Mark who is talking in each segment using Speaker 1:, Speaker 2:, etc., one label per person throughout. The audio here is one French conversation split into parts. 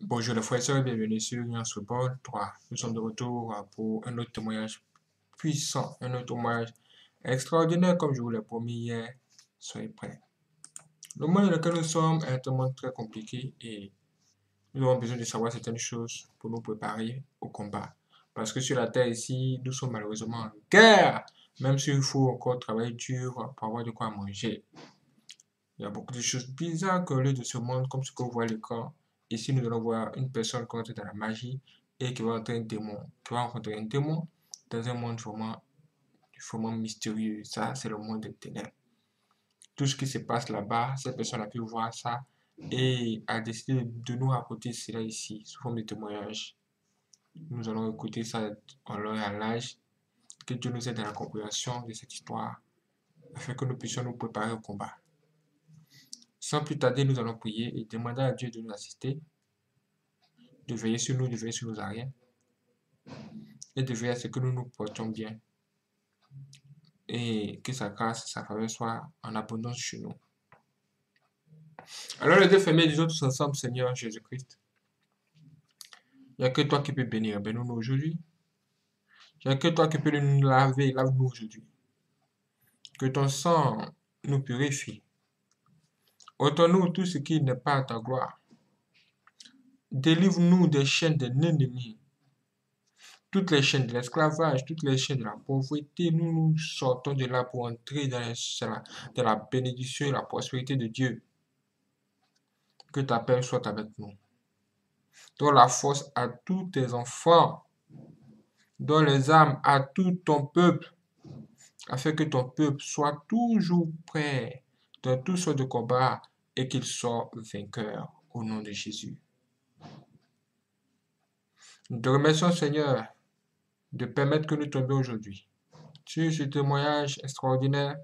Speaker 1: Bonjour les frères et sœurs, bienvenue sur Union Football 3. Nous sommes de retour pour un autre témoignage puissant, un autre témoignage extraordinaire comme je vous l'ai promis hier. Soyez prêts. Le monde dans lequel nous sommes est un monde très compliqué et nous avons besoin de savoir certaines choses pour nous préparer au combat. Parce que sur la terre ici, nous sommes malheureusement en guerre, même s'il faut encore travailler dur pour avoir de quoi manger. Il y a beaucoup de choses bizarres que lieu de ce monde, comme ce que vous voyez à l'écran. Ici, nous allons voir une personne qui entre dans la magie et qui va rencontrer un démon. Qui va rencontrer un démon dans un monde vraiment mystérieux. Ça, c'est le monde des ténèbres. Tout ce qui se passe là-bas, cette personne a pu voir ça et a décidé de nous raconter cela ici, sous forme de témoignage. Nous allons écouter ça en l'heure et à l'âge. Que Dieu nous aide dans la compréhension de cette histoire, afin que nous puissions nous préparer au combat. Sans plus tarder, nous allons prier et demander à Dieu de nous assister, de veiller sur nous, de veiller sur nos arrières, et de veiller à ce que nous nous portions bien, et que sa grâce, sa faveur soient en abondance chez nous. Alors les deux familles, disons tous ensemble, Seigneur Jésus-Christ, il n'y a que toi qui peux bénir, bénis-nous aujourd'hui. Il n'y a que toi qui peux nous laver, lave-nous aujourd'hui. Que ton sang nous purifie. Ôte-nous tout ce qui n'est pas à ta gloire. Délivre-nous des chaînes de l'ennemi. Toutes les chaînes de l'esclavage, toutes les chaînes de la pauvreté, nous sortons de là pour entrer dans la bénédiction et la prospérité de Dieu. Que ta paix soit avec nous. Donne la force à tous tes enfants. Donne les armes à tout ton peuple, afin que ton peuple soit toujours prêt dans tout sorte de combat et qu'il soit vainqueur au nom de Jésus. Nous te remercions, Seigneur, de permettre que nous tombions aujourd'hui sur ce témoignage extraordinaire.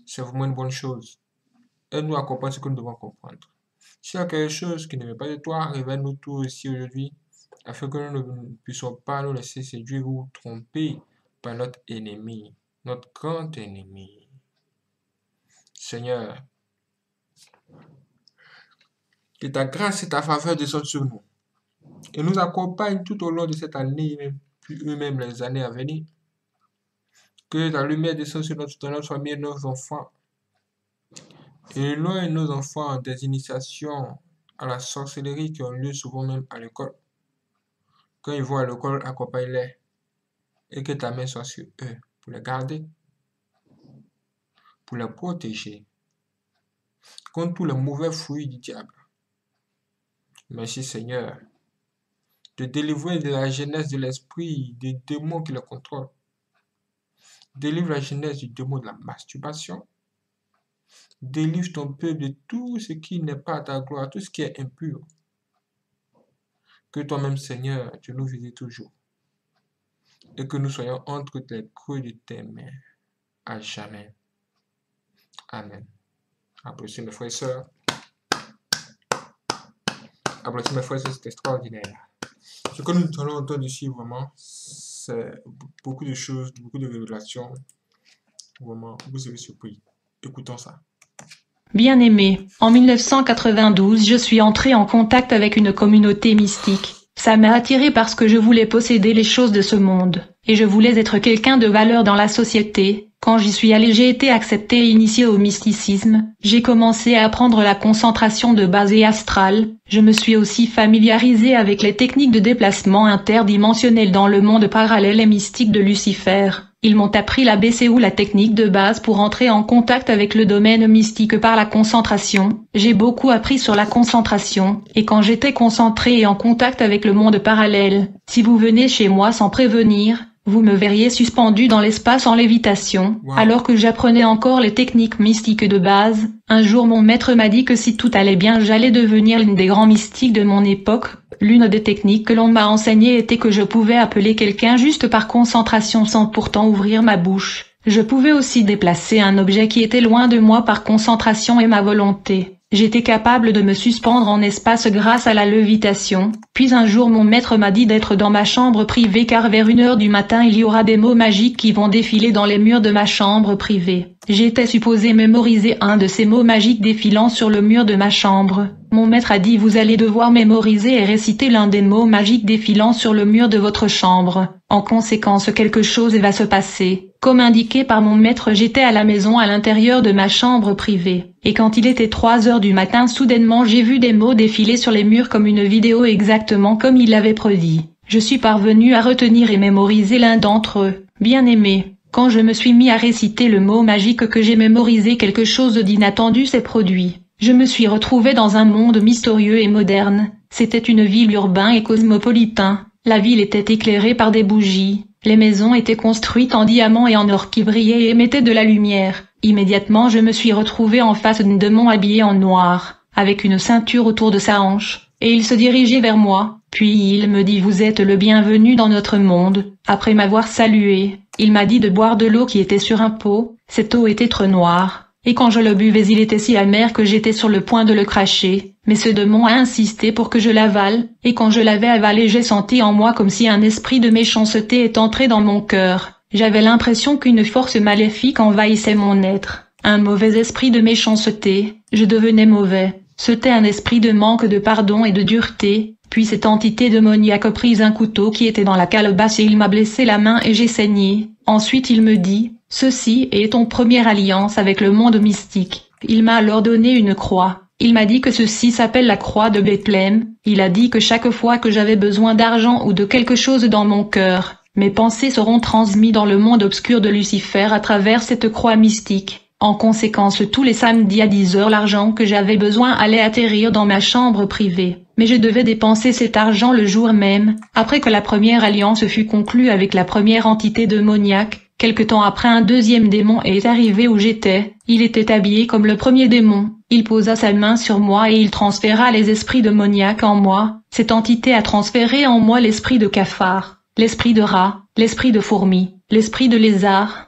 Speaker 1: C'est vraiment une bonne chose. Aide-nous à comprendre ce que nous devons comprendre. S'il y a quelque chose qui ne vient pas de toi, révèle-nous tout ici aujourd'hui, afin que nous ne puissions pas nous laisser séduire ou tromper par notre ennemi, notre grand ennemi. Seigneur, que ta grâce et ta faveur descendent sur nous et nous accompagnent tout au long de cette année, même les années à venir. Que ta lumière descende sur notre famille et nos enfants. Et éloigne nos enfants des initiations à la sorcellerie qui ont lieu souvent même à l'école. Quand ils vont à l'école, accompagne-les et que ta main soit sur eux pour les garder, pour les protéger contre tous les mauvais fruits du diable. Merci Seigneur de délivrer de la jeunesse de l'esprit des démons qui le contrôlent. Délivre la jeunesse du démon de la masturbation. Délivre ton peuple de tout ce qui n'est pas à ta gloire, tout ce qui est impur. Que toi-même, Seigneur, tu nous visites toujours. Et que nous soyons entre les creux de tes mains à jamais. Amen. Applaudissez mes frères et sœurs. Applaudissez mes frères et sœurs, c'est extraordinaire. Ce que nous allons entendre ici, vraiment, c'est beaucoup de choses, beaucoup de révélations. Vraiment, vous serez surpris. Écoutons ça.
Speaker 2: Bien-aimé, en 1992, je suis entré en contact avec une communauté mystique. Ça m'a attiré parce que je voulais posséder les choses de ce monde, et je voulais être quelqu'un de valeur dans la société. Quand j'y suis allé, j'ai été accepté et initié au mysticisme. J'ai commencé à apprendre la concentration de base et astrale. Je me suis aussi familiarisé avec les techniques de déplacement interdimensionnel dans le monde parallèle et mystique de Lucifer. Ils m'ont appris l'ABC ou la technique de base pour entrer en contact avec le domaine mystique par la concentration. J'ai beaucoup appris sur la concentration, et quand j'étais concentré et en contact avec le monde parallèle, si vous venez chez moi sans prévenir, vous me verriez suspendu dans l'espace en lévitation, alors que j'apprenais encore les techniques mystiques de base. Un jour mon maître m'a dit que si tout allait bien j'allais devenir l'une des grands mystiques de mon époque. L'une des techniques que l'on m'a enseignées était que je pouvais appeler quelqu'un juste par concentration sans pourtant ouvrir ma bouche. Je pouvais aussi déplacer un objet qui était loin de moi par concentration et ma volonté. J'étais capable de me suspendre en espace grâce à la lévitation. Puis un jour mon maître m'a dit d'être dans ma chambre privée car vers 1h du matin il y aura des mots magiques qui vont défiler dans les murs de ma chambre privée. J'étais supposé mémoriser un de ces mots magiques défilant sur le mur de ma chambre. Mon maître a dit vous allez devoir mémoriser et réciter l'un des mots magiques défilant sur le mur de votre chambre. En conséquence quelque chose va se passer. Comme indiqué par mon maître j'étais à la maison à l'intérieur de ma chambre privée. Et quand il était 3 heures du matin soudainement j'ai vu des mots défiler sur les murs comme une vidéo exactement comme il l'avait prédit. Je suis parvenu à retenir et mémoriser l'un d'entre eux. Bien-aimé. Quand je me suis mis à réciter le mot magique que j'ai mémorisé quelque chose d'inattendu s'est produit. Je me suis retrouvé dans un monde mystérieux et moderne. C'était une ville urbaine et cosmopolitain. La ville était éclairée par des bougies. Les maisons étaient construites en diamants et en or qui brillaient et émettaient de la lumière. Immédiatement je me suis retrouvé en face d'un démon habillé en noir, avec une ceinture autour de sa hanche, et il se dirigeait vers moi. Puis il me dit vous êtes le bienvenu dans notre monde. Après m'avoir salué, il m'a dit de boire de l'eau qui était sur un pot. Cette eau était très noire. Et quand je le buvais il était si amer que j'étais sur le point de le cracher, mais ce démon a insisté pour que je l'avale, et quand je l'avais avalé j'ai senti en moi comme si un esprit de méchanceté est entré dans mon cœur. J'avais l'impression qu'une force maléfique envahissait mon être. Un mauvais esprit de méchanceté, je devenais mauvais. C'était un esprit de manque de pardon et de dureté. Puis cette entité démoniaque a pris un couteau qui était dans la calebasse et il m'a blessé la main et j'ai saigné. Ensuite il me dit, ceci est ton première alliance avec le monde mystique. Il m'a alors donné une croix. Il m'a dit que ceci s'appelle la croix de Bethléem. Il a dit que chaque fois que j'avais besoin d'argent ou de quelque chose dans mon cœur, mes pensées seront transmises dans le monde obscur de Lucifer à travers cette croix mystique. En conséquence tous les samedis à 10 heures l'argent que j'avais besoin allait atterrir dans ma chambre privée. Mais je devais dépenser cet argent le jour même, après que la première alliance fut conclue avec la première entité démoniaque. Quelque temps après un deuxième démon est arrivé où j'étais. Il était habillé comme le premier démon. Il posa sa main sur moi et il transféra les esprits démoniaques en moi. Cette entité a transféré en moi l'esprit de cafard, l'esprit de rat, l'esprit de fourmi, l'esprit de lézard.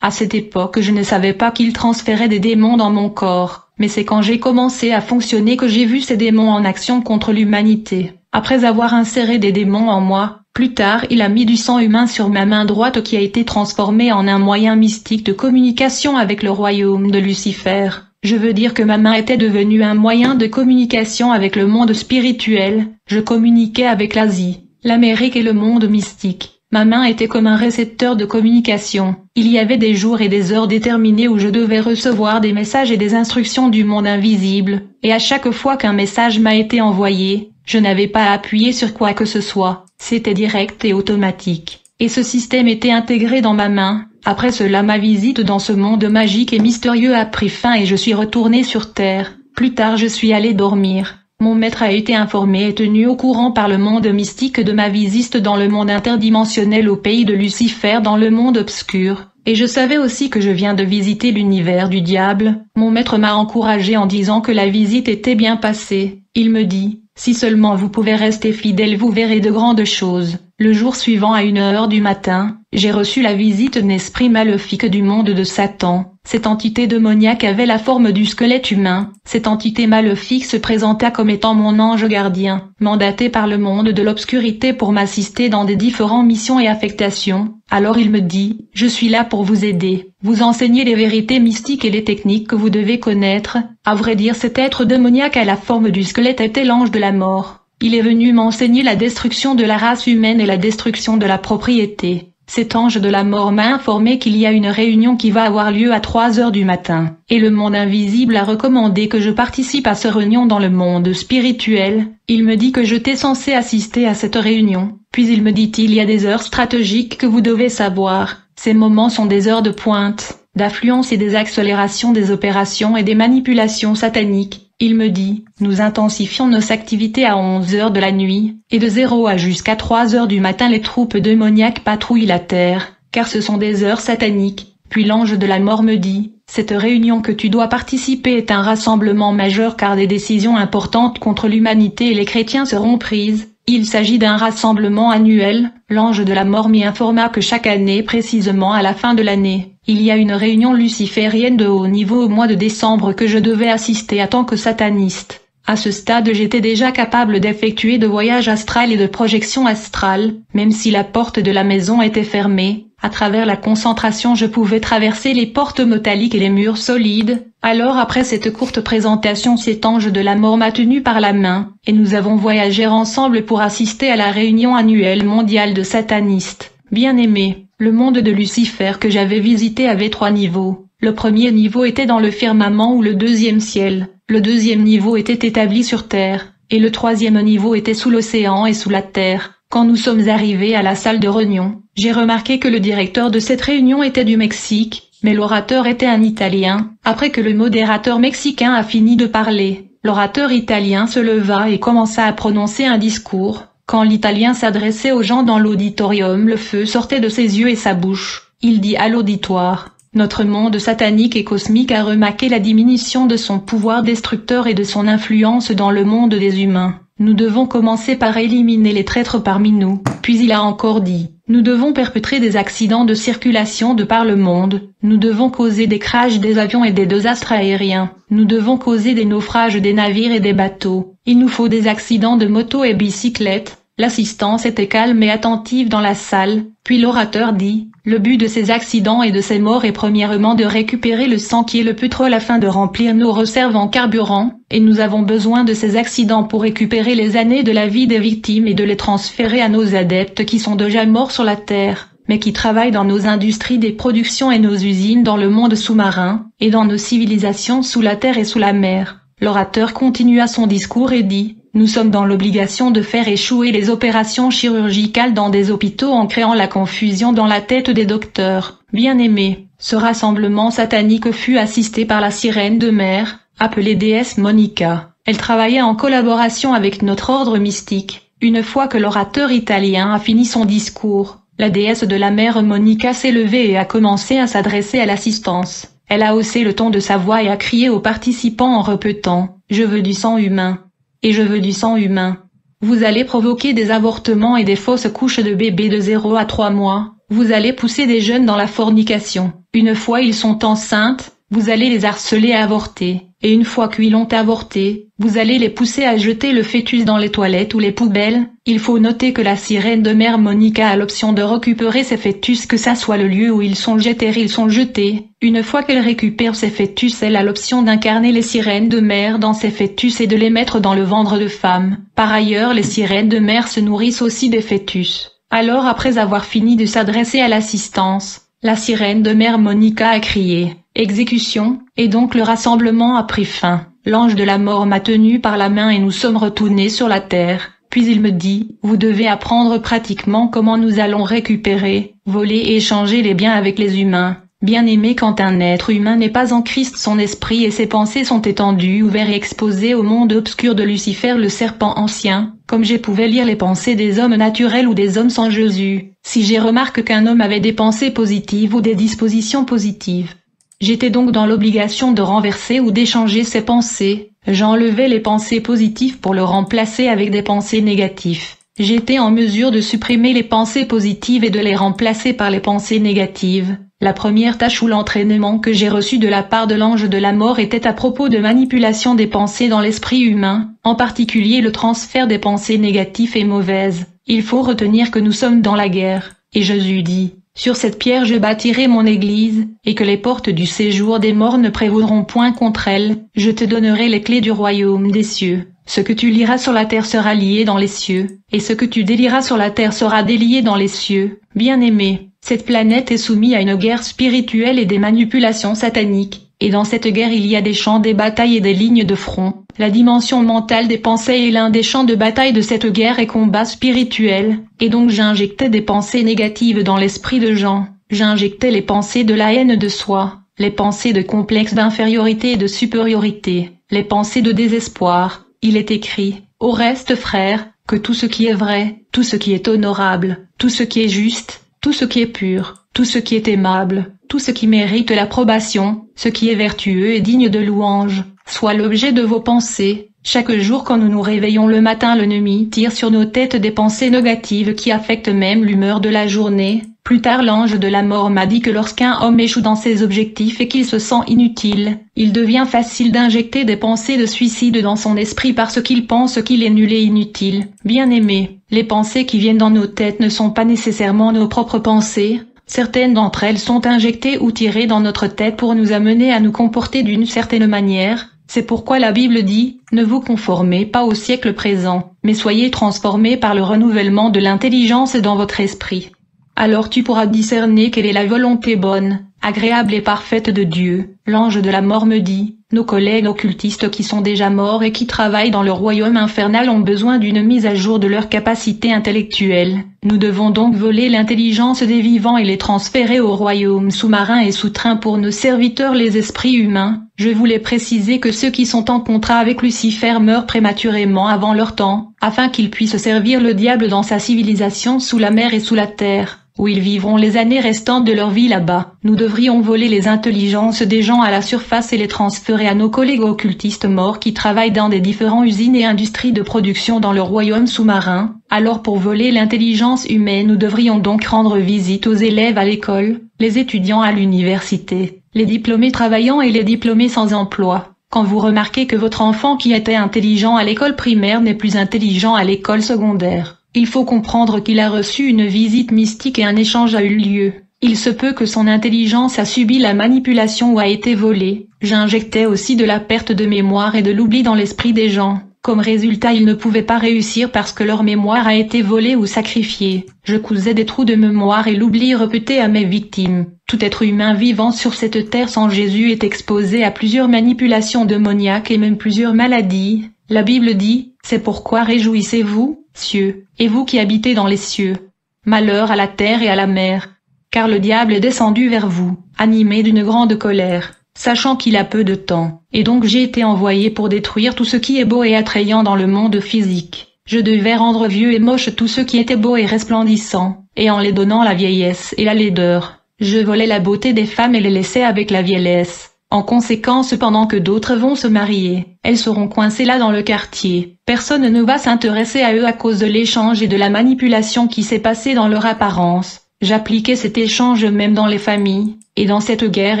Speaker 2: À cette époque je ne savais pas qu'il transférait des démons dans mon corps, mais c'est quand j'ai commencé à fonctionner que j'ai vu ces démons en action contre l'humanité. Après avoir inséré des démons en moi, plus tard il a mis du sang humain sur ma main droite qui a été transformée en un moyen mystique de communication avec le royaume de Lucifer. Je veux dire que ma main était devenue un moyen de communication avec le monde spirituel. Je communiquais avec l'Asie, l'Amérique et le monde mystique. Ma main était comme un récepteur de communication. Il y avait des jours et des heures déterminées où je devais recevoir des messages et des instructions du monde invisible, et à chaque fois qu'un message m'a été envoyé, je n'avais pas à appuyer sur quoi que ce soit. C'était direct et automatique. Et ce système était intégré dans ma main. Après cela ma visite dans ce monde magique et mystérieux a pris fin et je suis retourné sur Terre. Plus tard je suis allé dormir. Mon maître a été informé et tenu au courant par le monde mystique de ma visite dans le monde interdimensionnel au pays de Lucifer dans le monde obscur. Et je savais aussi que je viens de visiter l'univers du diable. Mon maître m'a encouragé en disant que la visite était bien passée. Il me dit, si seulement vous pouvez rester fidèle vous verrez de grandes choses. Le jour suivant à 1 heure du matin, j'ai reçu la visite d'un esprit maléfique du monde de Satan. Cette entité démoniaque avait la forme du squelette humain. Cette entité maléfique se présenta comme étant mon ange gardien, mandaté par le monde de l'obscurité pour m'assister dans des différentes missions et affectations. Alors il me dit, je suis là pour vous aider, vous enseigner les vérités mystiques et les techniques que vous devez connaître. À vrai dire cet être démoniaque à la forme du squelette était l'ange de la mort. Il est venu m'enseigner la destruction de la race humaine et la destruction de la propriété. Cet ange de la mort m'a informé qu'il y a une réunion qui va avoir lieu à 3 heures du matin, et le monde invisible a recommandé que je participe à cette réunion dans le monde spirituel. Il me dit que j'étais censé assister à cette réunion. Puis il me dit il y a des heures stratégiques que vous devez savoir. Ces moments sont des heures de pointe, d'affluence et des accélérations des opérations et des manipulations sataniques. Il me dit, nous intensifions nos activités à 11 heures de la nuit, et de 0 à jusqu'à 3 heures du matin les troupes démoniaques patrouillent la terre, car ce sont des heures sataniques. Puis l'ange de la mort me dit, cette réunion que tu dois participer est un rassemblement majeur car des décisions importantes contre l'humanité et les chrétiens seront prises. Il s'agit d'un rassemblement annuel. L'ange de la mort m'y informa que chaque année, précisément à la fin de l'année, il y a une réunion luciférienne de haut niveau au mois de décembre que je devais assister en tant que sataniste. À ce stade, j'étais déjà capable d'effectuer de voyages astrales et de projections astrales, même si la porte de la maison était fermée. À travers la concentration, je pouvais traverser les portes métalliques et les murs solides. Alors après cette courte présentation, cet ange de la mort m'a tenu par la main, et nous avons voyagé ensemble pour assister à la réunion annuelle mondiale de satanistes. Bien-aimé, le monde de Lucifer que j'avais visité avait 3 niveaux. Le premier niveau était dans le firmament ou le deuxième ciel. Le deuxième niveau était établi sur terre, et le troisième niveau était sous l'océan et sous la terre. Quand nous sommes arrivés à la salle de réunion, j'ai remarqué que le directeur de cette réunion était du Mexique, mais l'orateur était un Italien. Après que le modérateur mexicain a fini de parler, l'orateur italien se leva et commença à prononcer un discours. Quand l'Italien s'adressait aux gens dans l'auditorium, le feu sortait de ses yeux et sa bouche. Il dit à l'auditoire: notre monde satanique et cosmique a remarqué la diminution de son pouvoir destructeur et de son influence dans le monde des humains. Nous devons commencer par éliminer les traîtres parmi nous. Puis il a encore dit: nous devons perpétrer des accidents de circulation de par le monde. Nous devons causer des crashs des avions et des désastres aériens. Nous devons causer des naufrages des navires et des bateaux. Il nous faut des accidents de moto et bicyclettes. L'assistance était calme et attentive dans la salle, puis l'orateur dit: le but de ces accidents et de ces morts est premièrement de récupérer le sang qui est le pétrole afin de remplir nos réserves en carburant, et nous avons besoin de ces accidents pour récupérer les années de la vie des victimes et de les transférer à nos adeptes qui sont déjà morts sur la terre, mais qui travaillent dans nos industries des productions et nos usines dans le monde sous-marin, et dans nos civilisations sous la terre et sous la mer. L'orateur continua son discours et dit: nous sommes dans l'obligation de faire échouer les opérations chirurgicales dans des hôpitaux en créant la confusion dans la tête des docteurs. Bien-aimés, ce rassemblement satanique fut assisté par la sirène de mer, appelée déesse Monica. Elle travaillait en collaboration avec notre ordre mystique. Une fois que l'orateur italien a fini son discours, la déesse de la mer Monica s'est levée et a commencé à s'adresser à l'assistance. Elle a haussé le ton de sa voix et a crié aux participants en répétant: je veux du sang humain. Et je veux du sang humain. Vous allez provoquer des avortements et des fausses couches de bébés de 0 à 3 mois. Vous allez pousser des jeunes dans la fornication. Une fois ils sont enceintes, vous allez les harceler à avorter. Et une fois qu'ils ont avorté, vous allez les pousser à jeter le fœtus dans les toilettes ou les poubelles. Il faut noter que la sirène de mer Monica a l'option de récupérer ces fœtus, que ça soit le lieu où ils sont jetés. Une fois qu'elle récupère ces fœtus, elle a l'option d'incarner les sirènes de mer dans ces fœtus et de les mettre dans le ventre de femmes. Par ailleurs, les sirènes de mer se nourrissent aussi des fœtus. Alors après avoir fini de s'adresser à l'assistance, la sirène de mer Monica a crié: exécution, et donc le rassemblement a pris fin. L'ange de la mort m'a tenu par la main et nous sommes retournés sur la terre. Puis il me dit: vous devez apprendre pratiquement comment nous allons récupérer, voler et échanger les biens avec les humains. Bien-aimé, quand un être humain n'est pas en Christ, son esprit et ses pensées sont étendus, ouverts et exposés au monde obscur de Lucifer, le serpent ancien, comme j'ai pouvais lire les pensées des hommes naturels ou des hommes sans Jésus. Si j'ai remarqué qu'un homme avait des pensées positives ou des dispositions positives, j'étais donc dans l'obligation de renverser ou d'échanger ses pensées. J'enlevais les pensées positives pour le remplacer avec des pensées négatives. J'étais en mesure de supprimer les pensées positives et de les remplacer par les pensées négatives. La première tâche ou l'entraînement que j'ai reçu de la part de l'ange de la mort était à propos de manipulation des pensées dans l'esprit humain, en particulier le transfert des pensées négatives et mauvaises. Il faut retenir que nous sommes dans la guerre. Et Jésus dit: sur cette pierre je bâtirai mon église, et que les portes du séjour des morts ne prévaudront point contre elle. Je te donnerai les clés du royaume des cieux. Ce que tu liras sur la terre sera lié dans les cieux, et ce que tu délieras sur la terre sera délié dans les cieux. Bien-aimé, cette planète est soumise à une guerre spirituelle et des manipulations sataniques, et dans cette guerre il y a des champs, des batailles et des lignes de front. La dimension mentale des pensées est l'un des champs de bataille de cette guerre et combat spirituel, et donc j'injectais des pensées négatives dans l'esprit de Jean. J'injectais les pensées de la haine de soi, les pensées de complexe d'infériorité et de supériorité, les pensées de désespoir. Il est écrit: au reste, frères, que tout ce qui est vrai, tout ce qui est honorable, tout ce qui est juste, tout ce qui est pur, tout ce qui est aimable, tout ce qui mérite l'approbation, ce qui est vertueux et digne de louange, soit l'objet de vos pensées. Chaque jour quand nous nous réveillons le matin, l'ennemi tire sur nos têtes des pensées négatives qui affectent même l'humeur de la journée. Plus tard l'ange de la mort m'a dit que lorsqu'un homme échoue dans ses objectifs et qu'il se sent inutile, il devient facile d'injecter des pensées de suicide dans son esprit parce qu'il pense qu'il est nul et inutile. Bien-aimé, les pensées qui viennent dans nos têtes ne sont pas nécessairement nos propres pensées. Certaines d'entre elles sont injectées ou tirées dans notre tête pour nous amener à nous comporter d'une certaine manière. C'est pourquoi la Bible dit, ne vous conformez pas au siècle présent, mais soyez transformés par le renouvellement de l'intelligence dans votre esprit. Alors tu pourras discerner quelle est la volonté bonne, agréable et parfaite de Dieu. L'ange de la mort me dit, nos collègues occultistes qui sont déjà morts et qui travaillent dans le royaume infernal ont besoin d'une mise à jour de leurs capacités intellectuelles. Nous devons donc voler l'intelligence des vivants et les transférer au royaume sous-marin et souterrain pour nos serviteurs les esprits humains. Je voulais préciser que ceux qui sont en contrat avec Lucifer meurent prématurément avant leur temps, afin qu'ils puissent servir le diable dans sa civilisation sous la mer et sous la terre, où ils vivront les années restantes de leur vie là-bas. Nous devrions voler les intelligences des gens à la surface et les transférer à nos collègues occultistes morts qui travaillent dans des différentes usines et industries de production dans le royaume sous-marin. Alors pour voler l'intelligence humaine, nous devrions donc rendre visite aux élèves à l'école, les étudiants à l'université, les diplômés travaillant et les diplômés sans emploi. Quand vous remarquez que votre enfant qui était intelligent à l'école primaire n'est plus intelligent à l'école secondaire, il faut comprendre qu'il a reçu une visite mystique et un échange a eu lieu. Il se peut que son intelligence a subi la manipulation ou a été volée. J'injectais aussi de la perte de mémoire et de l'oubli dans l'esprit des gens. Comme résultat, ils ne pouvaient pas réussir parce que leur mémoire a été volée ou sacrifiée. Je cousais des trous de mémoire et l'oubli répété à mes victimes. Tout être humain vivant sur cette terre sans Jésus est exposé à plusieurs manipulations démoniaques et même plusieurs maladies. La Bible dit, c'est pourquoi réjouissez-vous, cieux, et vous qui habitez dans les cieux. Malheur à la terre et à la mer. Car le diable est descendu vers vous, animé d'une grande colère, sachant qu'il a peu de temps. Et donc j'ai été envoyé pour détruire tout ce qui est beau et attrayant dans le monde physique. Je devais rendre vieux et moche tout ce qui était beau et resplendissant, et en les donnant la vieillesse et la laideur. Je volais la beauté des femmes et les laissais avec la vieillesse. En conséquence, pendant que d'autres vont se marier, elles seront coincées là dans le quartier. Personne ne va s'intéresser à eux à cause de l'échange et de la manipulation qui s'est passée dans leur apparence. J'appliquais cet échange même dans les familles, et dans cette guerre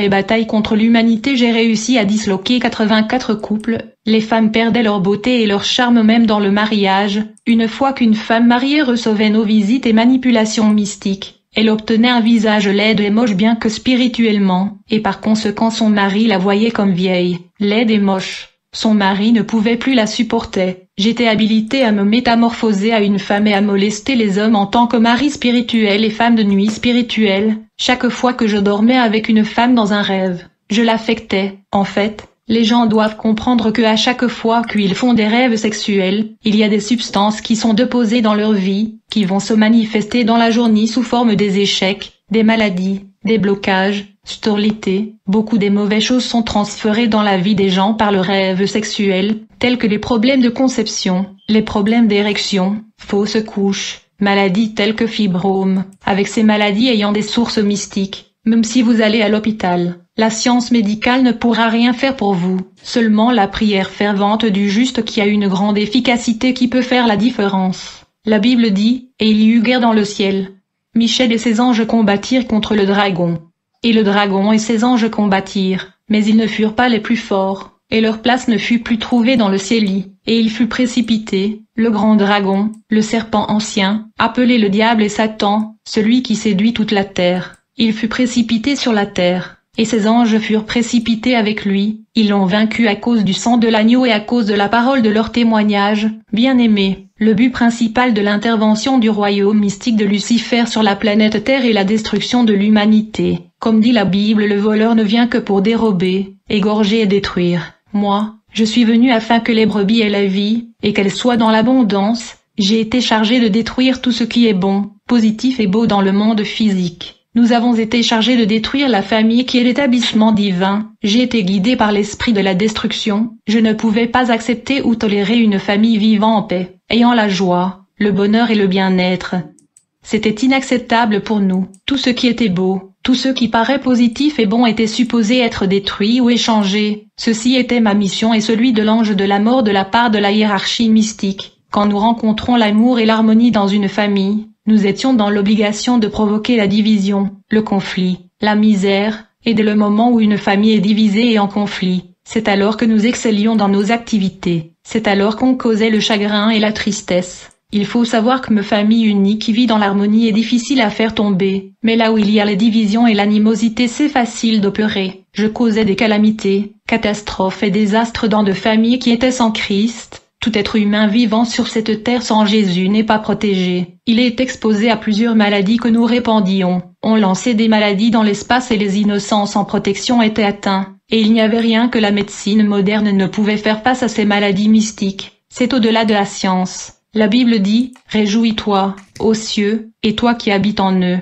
Speaker 2: et bataille contre l'humanité j'ai réussi à disloquer 84 couples. Les femmes perdaient leur beauté et leur charme même dans le mariage. Une fois qu'une femme mariée recevait nos visites et manipulations mystiques, elle obtenait un visage laid et moche bien que spirituellement, et par conséquent son mari la voyait comme vieille, laide et moche. Son mari ne pouvait plus la supporter. J'étais habilité à me métamorphoser à une femme et à molester les hommes en tant que mari spirituel et femme de nuit spirituelle. Chaque fois que je dormais avec une femme dans un rêve, je l'affectais. En fait, les gens doivent comprendre que à chaque fois qu'ils font des rêves sexuels, il y a des substances qui sont déposées dans leur vie, qui vont se manifester dans la journée sous forme des échecs, des maladies, des blocages, stérilité. Beaucoup des mauvaises choses sont transférées dans la vie des gens par le rêve sexuel, tels que les problèmes de conception, les problèmes d'érection, fausses couches, maladies telles que fibrome, avec ces maladies ayant des sources mystiques. Même si vous allez à l'hôpital, la science médicale ne pourra rien faire pour vous. Seulement la prière fervente du juste qui a une grande efficacité qui peut faire la différence. La Bible dit, et il y eut guerre dans le ciel. Michel et ses anges combattirent contre le dragon. Et le dragon et ses anges combattirent, mais ils ne furent pas les plus forts, et leur place ne fut plus trouvée dans le ciel. Et il fut précipité, le grand dragon, le serpent ancien, appelé le diable et Satan, celui qui séduit toute la terre. Il fut précipité sur la terre, et ses anges furent précipités avec lui. Ils l'ont vaincu à cause du sang de l'agneau et à cause de la parole de leur témoignage. Bien-aimés, le but principal de l'intervention du royaume mystique de Lucifer sur la planète Terre est la destruction de l'humanité. Comme dit la Bible, le voleur ne vient que pour dérober, égorger et détruire. Moi, je suis venu afin que les brebis aient la vie, et qu'elles soient dans l'abondance. J'ai été chargé de détruire tout ce qui est bon, positif et beau dans le monde physique. Nous avons été chargés de détruire la famille qui est l'établissement divin. J'ai été guidé par l'esprit de la destruction. Je ne pouvais pas accepter ou tolérer une famille vivant en paix, ayant la joie, le bonheur et le bien-être. C'était inacceptable pour nous. Tout ce qui était beau, tout ce qui paraît positif et bon était supposé être détruit ou échangé. Ceci était ma mission et celui de l'ange de la mort de la part de la hiérarchie mystique. Quand nous rencontrons l'amour et l'harmonie dans une famille, Nous étions dans l'obligation de provoquer la division, le conflit, la misère, et dès le moment où une famille est divisée et en conflit, c'est alors que nous excellions dans nos activités, c'est alors qu'on causait le chagrin et la tristesse. Il faut savoir que ma famille unie qui vit dans l'harmonie est difficile à faire tomber, mais là où il y a les divisions et l'animosité c'est facile de pleurer. Je causais des calamités, catastrophes et désastres dans de familles qui étaient sans Christ. Tout être humain vivant sur cette terre sans Jésus n'est pas protégé. Il est exposé à plusieurs maladies que nous répandions. On lançait des maladies dans l'espace et les innocents sans protection étaient atteints. Et il n'y avait rien que la médecine moderne ne pouvait faire face à ces maladies mystiques. C'est au-delà de la science. La Bible dit « Réjouis-toi, ô cieux, et toi qui habites en eux.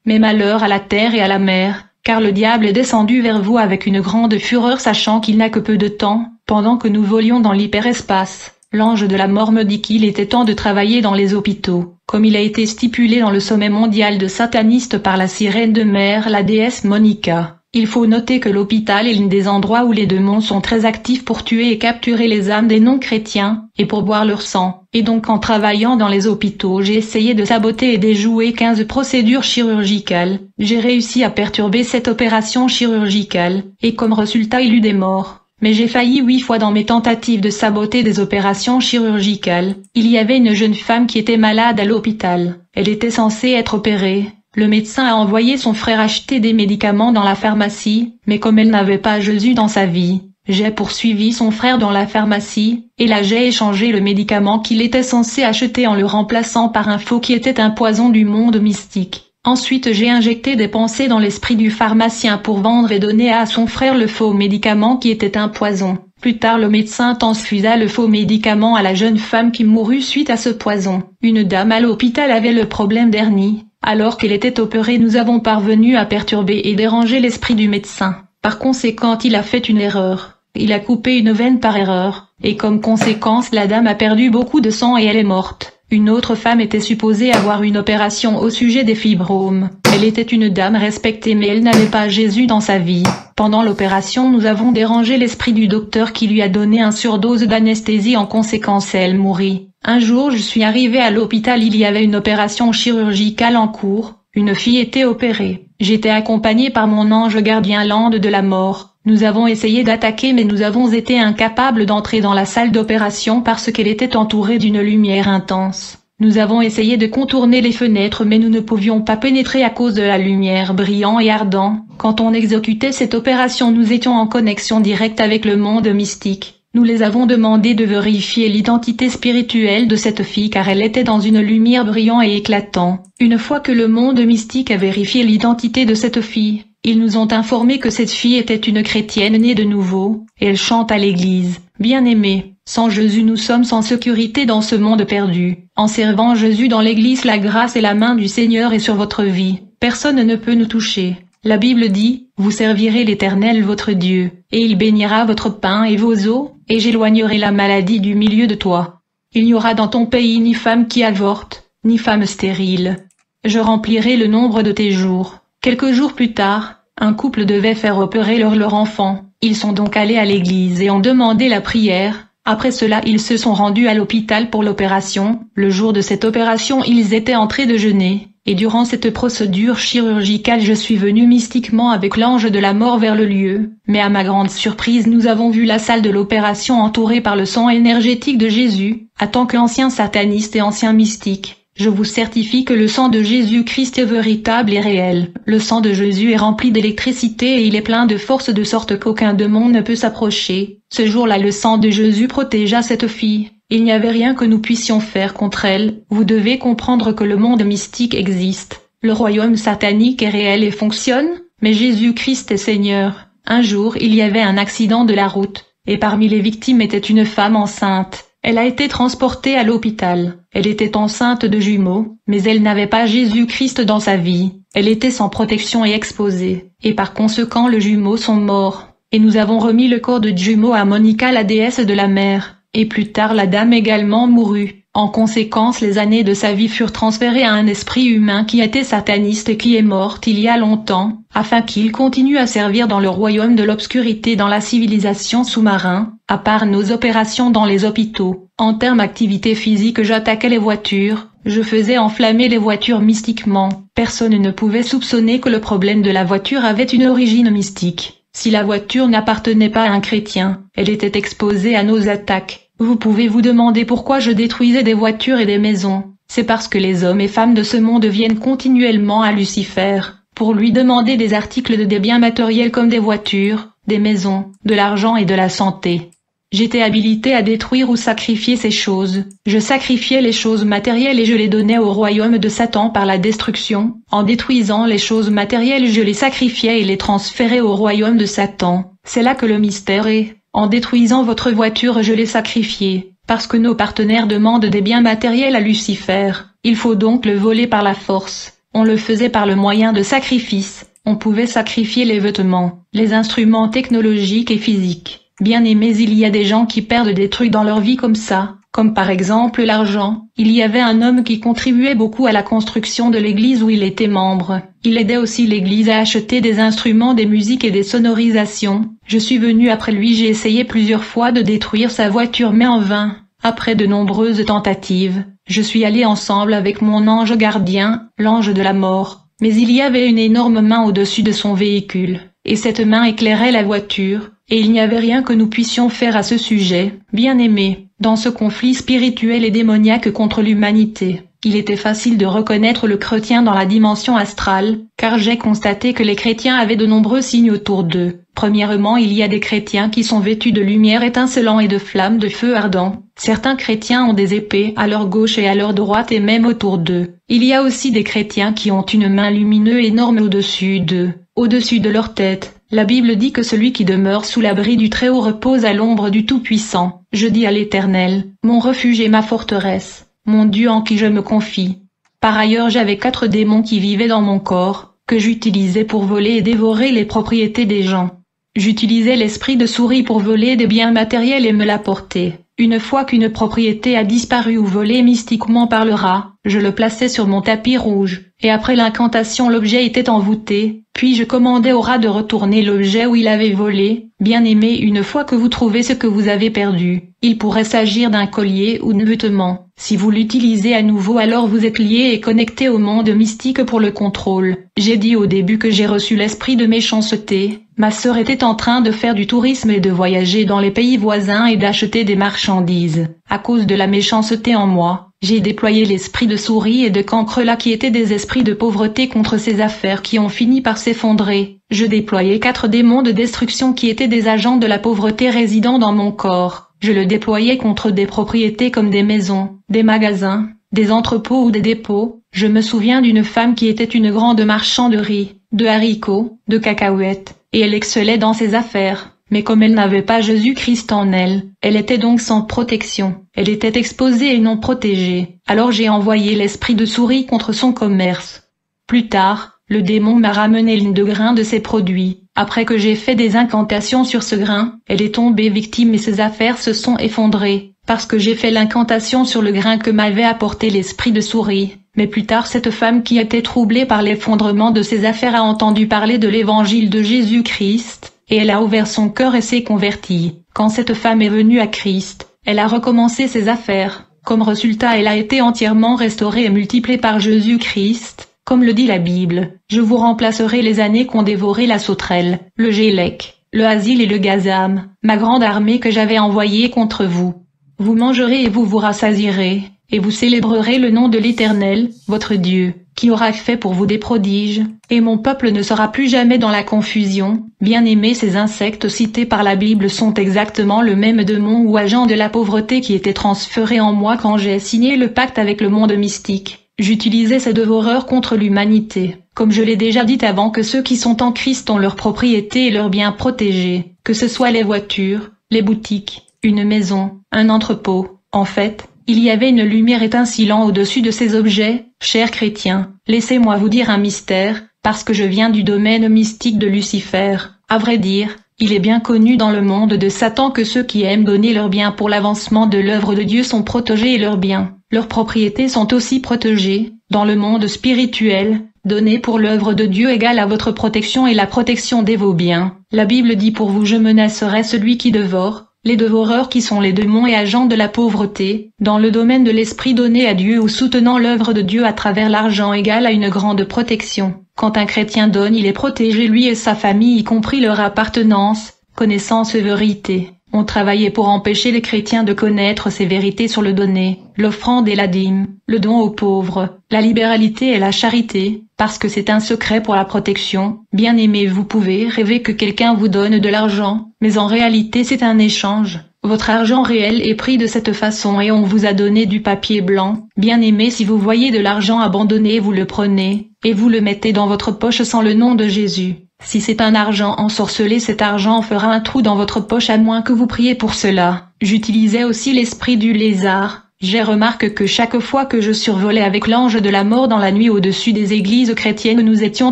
Speaker 2: Mais malheur à la terre et à la mer, car le diable est descendu vers vous avec une grande fureur sachant qu'il n'a que peu de temps, pendant que nous volions dans l'hyperespace. L'ange de la mort me dit qu'il était temps de travailler dans les hôpitaux, comme il a été stipulé dans le sommet mondial de satanistes par la sirène de mer, la déesse Monica. Il faut noter que l'hôpital est l'un des endroits où les démons sont très actifs pour tuer et capturer les âmes des non-chrétiens, et pour boire leur sang. Et donc en travaillant dans les hôpitaux j'ai essayé de saboter et déjouer 15 procédures chirurgicales. J'ai réussi à perturber cette opération chirurgicale, et comme résultat il y eut des morts. Mais j'ai failli 8 fois dans mes tentatives de saboter des opérations chirurgicales. Il y avait une jeune femme qui était malade à l'hôpital. Elle était censée être opérée. Le médecin a envoyé son frère acheter des médicaments dans la pharmacie, mais comme elle n'avait pas Jésus dans sa vie, j'ai poursuivi son frère dans la pharmacie, et là j'ai échangé le médicament qu'il était censé acheter en le remplaçant par un faux qui était un poison du monde mystique. Ensuite j'ai injecté des pensées dans l'esprit du pharmacien pour vendre et donner à son frère le faux médicament qui était un poison. Plus tard le médecin transfusa le faux médicament à la jeune femme qui mourut suite à ce poison. Une dame à l'hôpital avait le problème d'hernie. Alors qu'elle était opérée nous avons parvenu à perturber et déranger l'esprit du médecin. Par conséquent il a fait une erreur. Il a coupé une veine par erreur. Et comme conséquence la dame a perdu beaucoup de sang et elle est morte. Une autre femme était supposée avoir une opération au sujet des fibromes. Elle était une dame respectée mais elle n'avait pas Jésus dans sa vie. Pendant l'opération nous avons dérangé l'esprit du docteur qui lui a donné une surdose d'anesthésie en conséquence elle mourit. Un jour je suis arrivé à l'hôpital, il y avait une opération chirurgicale en cours, une fille était opérée. J'étais accompagné par mon ange gardien l'ande de la mort. Nous avons essayé d'attaquer mais nous avons été incapables d'entrer dans la salle d'opération parce qu'elle était entourée d'une lumière intense. Nous avons essayé de contourner les fenêtres mais nous ne pouvions pas pénétrer à cause de la lumière brillant et ardent. Quand on exécutait cette opération nous étions en connexion directe avec le monde mystique. Nous les avons demandé de vérifier l'identité spirituelle de cette fille car elle était dans une lumière brillant et éclatant. Une fois que le monde mystique a vérifié l'identité de cette fille, ils nous ont informé que cette fille était une chrétienne née de nouveau, et elle chante à l'église. Bien-aimés, sans Jésus nous sommes sans sécurité dans ce monde perdu. En servant Jésus dans l'église la grâce et la main du Seigneur est sur votre vie. Personne ne peut nous toucher. La Bible dit, vous servirez l'Éternel votre Dieu, et il bénira votre pain et vos eaux, et j'éloignerai la maladie du milieu de toi. Il n'y aura dans ton pays ni femme qui avorte, ni femme stérile. Je remplirai le nombre de tes jours. Quelques jours plus tard, un couple devait faire opérer leur enfant. Ils sont donc allés à l'église et ont demandé la prière. Après cela ils se sont rendus à l'hôpital pour l'opération. Le jour de cette opération ils étaient entrés de jeûner. Et durant cette procédure chirurgicale je suis venu mystiquement avec l'ange de la mort vers le lieu. Mais à ma grande surprise nous avons vu la salle de l'opération entourée par le sang énergétique de Jésus. En tant qu'ancien sataniste et ancien mystique, je vous certifie que le sang de Jésus-Christ est véritable et réel. Le sang de Jésus est rempli d'électricité et il est plein de force de sorte qu'aucun démon ne peut s'approcher. Ce jour-là le sang de Jésus protégea cette fille. Il n'y avait rien que nous puissions faire contre elle. Vous devez comprendre que le monde mystique existe. Le royaume satanique est réel et fonctionne, mais Jésus-Christ est Seigneur. Un jour, il y avait un accident de la route, et parmi les victimes était une femme enceinte. Elle a été transportée à l'hôpital. Elle était enceinte de jumeaux, mais elle n'avait pas Jésus-Christ dans sa vie. Elle était sans protection et exposée, et par conséquent les jumeaux sont morts. Et nous avons remis le corps de jumeaux à Monica, la déesse de la mer. Et plus tard la dame également mourut. En conséquence, les années de sa vie furent transférées à un esprit humain qui était sataniste et qui est mort il y a longtemps, afin qu'il continue à servir dans le royaume de l'obscurité dans la civilisation sous-marin, à part nos opérations dans les hôpitaux. En termes d'activité physique, j'attaquais les voitures, je faisais enflammer les voitures mystiquement. Personne ne pouvait soupçonner que le problème de la voiture avait une origine mystique. Si la voiture n'appartenait pas à un chrétien, elle était exposée à nos attaques. Vous pouvez vous demander pourquoi je détruisais des voitures et des maisons. C'est parce que les hommes et femmes de ce monde viennent continuellement à Lucifer, pour lui demander des articles de des biens matériels comme des voitures, des maisons, de l'argent et de la santé. J'étais habilité à détruire ou sacrifier ces choses. Je sacrifiais les choses matérielles et je les donnais au royaume de Satan par la destruction. En détruisant les choses matérielles, je les sacrifiais et les transférais au royaume de Satan. C'est là que le mystère est. En détruisant votre voiture, je l'ai sacrifiée. Parce que nos partenaires demandent des biens matériels à Lucifer. Il faut donc le voler par la force. On le faisait par le moyen de sacrifice. On pouvait sacrifier les vêtements, les instruments technologiques et physiques. Bien aimés, il y a des gens qui perdent des trucs dans leur vie comme ça, comme par exemple l'argent. Il y avait un homme qui contribuait beaucoup à la construction de l'église où il était membre. Il aidait aussi l'église à acheter des instruments, des musiques et des sonorisations. Je suis venu après lui, j'ai essayé plusieurs fois de détruire sa voiture mais en vain. Après de nombreuses tentatives, je suis allé ensemble avec mon ange gardien, l'ange de la mort. Mais il y avait une énorme main au-dessus de son véhicule, et cette main éclairait la voiture. Et il n'y avait rien que nous puissions faire à ce sujet, bien-aimés, dans ce conflit spirituel et démoniaque contre l'humanité. Il était facile de reconnaître le chrétien dans la dimension astrale, car j'ai constaté que les chrétiens avaient de nombreux signes autour d'eux. Premièrement, il y a des chrétiens qui sont vêtus de lumière étincelant et de flammes de feu ardent. Certains chrétiens ont des épées à leur gauche et à leur droite et même autour d'eux. Il y a aussi des chrétiens qui ont une main lumineuse énorme au-dessus d'eux, au-dessus de leur tête. La Bible dit que celui qui demeure sous l'abri du Très-Haut repose à l'ombre du Tout-Puissant. Je dis à l'Éternel, mon refuge et ma forteresse, mon Dieu en qui je me confie. Par ailleurs, j'avais 4 démons qui vivaient dans mon corps, que j'utilisais pour voler et dévorer les propriétés des gens. J'utilisais l'esprit de souris pour voler des biens matériels et me l'apporter. Une fois qu'une propriété a disparu ou volé mystiquement par le rat, je le plaçais sur mon tapis rouge, et après l'incantation l'objet était envoûté, puis je commandais au rat de retourner l'objet où il avait volé. Bien-aimé, une fois que vous trouvez ce que vous avez perdu, il pourrait s'agir d'un collier ou de vêtements. Si vous l'utilisez à nouveau, alors vous êtes lié et connecté au monde mystique pour le contrôle. J'ai dit au début que j'ai reçu l'esprit de méchanceté. Ma sœur était en train de faire du tourisme et de voyager dans les pays voisins et d'acheter des marchandises. À cause de la méchanceté en moi, j'ai déployé l'esprit de souris et de cancre là qui étaient des esprits de pauvreté contre ces affaires qui ont fini par s'effondrer. Je déployais 4 démons de destruction qui étaient des agents de la pauvreté résidant dans mon corps. Je le déployais contre des propriétés comme des maisons, des magasins, des entrepôts ou des dépôts. Je me souviens d'une femme qui était une grande marchande de riz, de haricots, de cacahuètes, et elle excellait dans ses affaires. Mais comme elle n'avait pas Jésus-Christ en elle, elle était donc sans protection. Elle était exposée et non protégée. Alors j'ai envoyé l'esprit de souris contre son commerce. Plus tard, le démon m'a ramené l'une de grains de ses produits. Après que j'ai fait des incantations sur ce grain, elle est tombée victime et ses affaires se sont effondrées, parce que j'ai fait l'incantation sur le grain que m'avait apporté l'esprit de souris. Mais plus tard, cette femme qui était troublée par l'effondrement de ses affaires a entendu parler de l'évangile de Jésus-Christ, et elle a ouvert son cœur et s'est convertie. Quand cette femme est venue à Christ, elle a recommencé ses affaires. Comme résultat, elle a été entièrement restaurée et multipliée par Jésus-Christ. Comme le dit la Bible, je vous remplacerai les années qu'ont dévoré la sauterelle, le gélec, le asile et le gazam, ma grande armée que j'avais envoyée contre vous. Vous mangerez et vous vous rassasierez, et vous célébrerez le nom de l'Éternel, votre Dieu, qui aura fait pour vous des prodiges, et mon peuple ne sera plus jamais dans la confusion. Bien-aimés, ces insectes cités par la Bible sont exactement le même démon ou agent de la pauvreté qui était transféré en moi quand j'ai signé le pacte avec le monde mystique. J'utilisais ces dévoreurs contre l'humanité. Comme je l'ai déjà dit avant, que ceux qui sont en Christ ont leurs propriétés et leurs biens protégés, que ce soit les voitures, les boutiques, une maison, un entrepôt. En fait, il y avait une lumière étincelant au-dessus de ces objets. Chers chrétiens, laissez-moi vous dire un mystère, parce que je viens du domaine mystique de Lucifer. À vrai dire, il est bien connu dans le monde de Satan que ceux qui aiment donner leurs biens pour l'avancement de l'œuvre de Dieu sont protégés et leurs biens. leurs propriétés sont aussi protégées, dans le monde spirituel, données pour l'œuvre de Dieu égale à votre protection et la protection de vos biens. La Bible dit pour vous je menacerai celui qui dévore, les dévoreurs qui sont les démons et agents de la pauvreté, dans le domaine de l'esprit donné à Dieu ou soutenant l'œuvre de Dieu à travers l'argent égale à une grande protection. Quand un chrétien donne, il est protégé lui et sa famille y compris leur appartenance, connaissance et vérité. On travaillait pour empêcher les chrétiens de connaître ces vérités sur le donné, l'offrande et la dîme, le don aux pauvres, la libéralité et la charité, parce que c'est un secret pour la protection. Bien-aimés, vous pouvez rêver que quelqu'un vous donne de l'argent, mais en réalité c'est un échange. Votre argent réel est pris de cette façon et on vous a donné du papier blanc. Bien-aimés, si vous voyez de l'argent abandonné, vous le prenez, et vous le mettez dans votre poche sans le nom de Jésus. Si c'est un argent ensorcelé, cet argent fera un trou dans votre poche à moins que vous priez pour cela. J'utilisais aussi l'esprit du lézard. J'ai remarqué que chaque fois que je survolais avec l'ange de la mort dans la nuit au-dessus des églises chrétiennes, nous étions